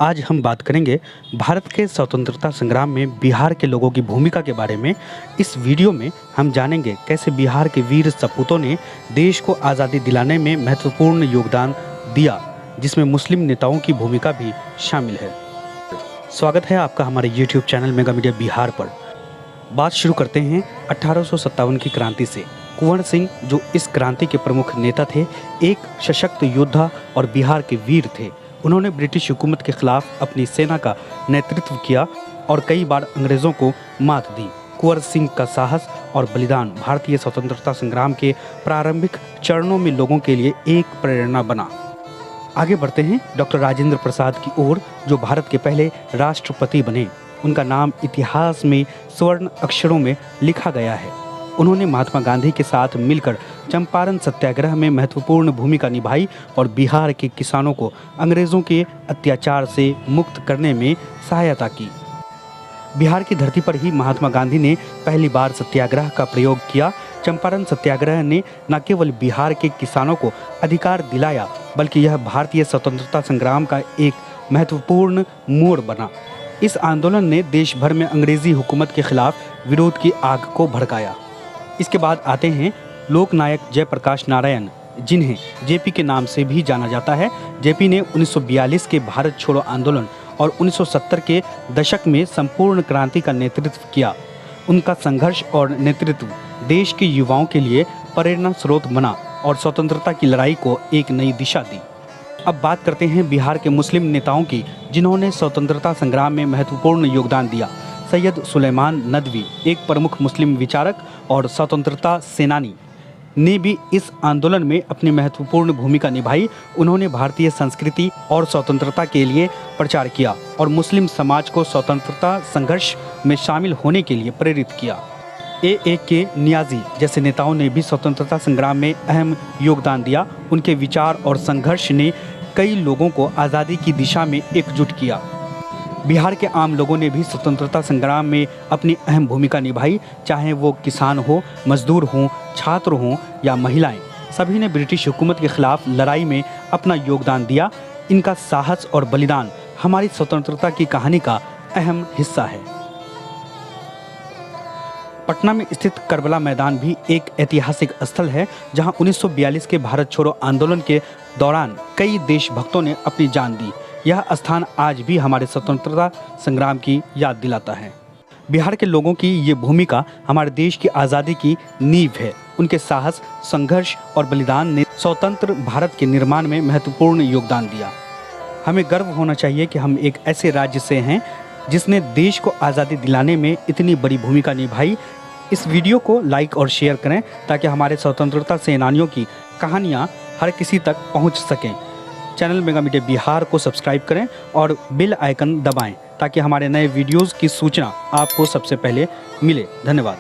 आज हम बात करेंगे भारत के स्वतंत्रता संग्राम में बिहार के लोगों की भूमिका के बारे में। इस वीडियो में हम जानेंगे कैसे बिहार के वीर सपूतों ने देश को आज़ादी दिलाने में महत्वपूर्ण योगदान दिया, जिसमें मुस्लिम नेताओं की भूमिका भी शामिल है। स्वागत है आपका हमारे YouTube channel mega media Bihar पर। बात शुरू करते हैं 1857 की क्रांति से। कुंवर सिंह, जो इस क्रांति के प्रमुख नेता थे, एक सशक्त योद्धा और बिहार के वीर थे। उन्होंने ब्रिटिश हुकूमत के खिलाफ अपनी सेना का नेतृत्व किया और कई बार अंग्रेज़ों को मात दी। कुंवर सिंह का साहस और बलिदान भारतीय स्वतंत्रता संग्राम के प्रारंभिक चरणों में लोगों के लिए एक प्रेरणा बना। आगे बढ़ते हैं डॉक्टर राजेंद्र प्रसाद की ओर, जो भारत के पहले राष्ट्रपति बने। उनका नाम इतिहास में स्वर्ण अक्षरों में लिखा गया है। उन्होंने महात्मा गांधी के साथ मिलकर चंपारण सत्याग्रह में महत्वपूर्ण भूमिका निभाई और बिहार के किसानों को अंग्रेज़ों के अत्याचार से मुक्त करने में सहायता की। बिहार की धरती पर ही महात्मा गांधी ने पहली बार सत्याग्रह का प्रयोग किया। चंपारण सत्याग्रह ने न केवल बिहार के किसानों को अधिकार दिलाया, बल्कि यह भारतीय स्वतंत्रता संग्राम का एक महत्वपूर्ण मोड़ बना। इस आंदोलन ने देश भर में अंग्रेजी हुकूमत के खिलाफ विरोध की आग को भड़काया। इसके बाद आते हैं लोकनायक जयप्रकाश नारायण, जिन्हें जेपी के नाम से भी जाना जाता है। जेपी ने 1942 के भारत छोड़ो आंदोलन और 1970 के दशक में संपूर्ण क्रांति का नेतृत्व किया। उनका संघर्ष और नेतृत्व देश के युवाओं के लिए प्रेरणा स्रोत बना और स्वतंत्रता की लड़ाई को एक नई दिशा दी। अब बात करते हैं बिहार के मुस्लिम नेताओं की, जिन्होंने स्वतंत्रता संग्राम में महत्वपूर्ण योगदान दिया। सैयद सुलेमान नदवी, एक प्रमुख मुस्लिम विचारक और स्वतंत्रता सेनानी, ने भी इस आंदोलन में अपनी महत्वपूर्ण भूमिका निभाई। उन्होंने भारतीय संस्कृति और स्वतंत्रता के लिए प्रचार किया और मुस्लिम समाज को स्वतंत्रता संघर्ष में शामिल होने के लिए प्रेरित किया। ए.के. नियाज़ी जैसे नेताओं ने भी स्वतंत्रता संग्राम में अहम योगदान दिया। उनके विचार और संघर्ष ने कई लोगों को आज़ादी की दिशा में एकजुट किया। बिहार के आम लोगों ने भी स्वतंत्रता संग्राम में अपनी अहम भूमिका निभाई, चाहे वो किसान हो, मजदूर हों, छात्र हों या महिलाएं। सभी ने ब्रिटिश हुकूमत के खिलाफ लड़ाई में अपना योगदान दिया। इनका साहस और बलिदान हमारी स्वतंत्रता की कहानी का अहम हिस्सा है। पटना में स्थित करबला मैदान भी एक ऐतिहासिक स्थल है, जहां 1942 के भारत छोड़ो आंदोलन के दौरान कई देशभक्तों ने अपनी जान दी। यह स्थान आज भी हमारे स्वतंत्रता संग्राम की याद दिलाता है। बिहार के लोगों की ये भूमिका हमारे देश की आज़ादी की नींव है। उनके साहस, संघर्ष और बलिदान ने स्वतंत्र भारत के निर्माण में महत्वपूर्ण योगदान दिया। हमें गर्व होना चाहिए कि हम एक ऐसे राज्य से हैं जिसने देश को आज़ादी दिलाने में इतनी बड़ी भूमिका निभाई। इस वीडियो को लाइक और शेयर करें ताकि हमारे स्वतंत्रता सेनानियों की कहानियाँ हर किसी तक पहुँच सकें। चैनल मेगा मीडिया बिहार को सब्सक्राइब करें और बेल आइकन दबाएं ताकि हमारे नए वीडियोज़ की सूचना आपको सबसे पहले मिले। धन्यवाद।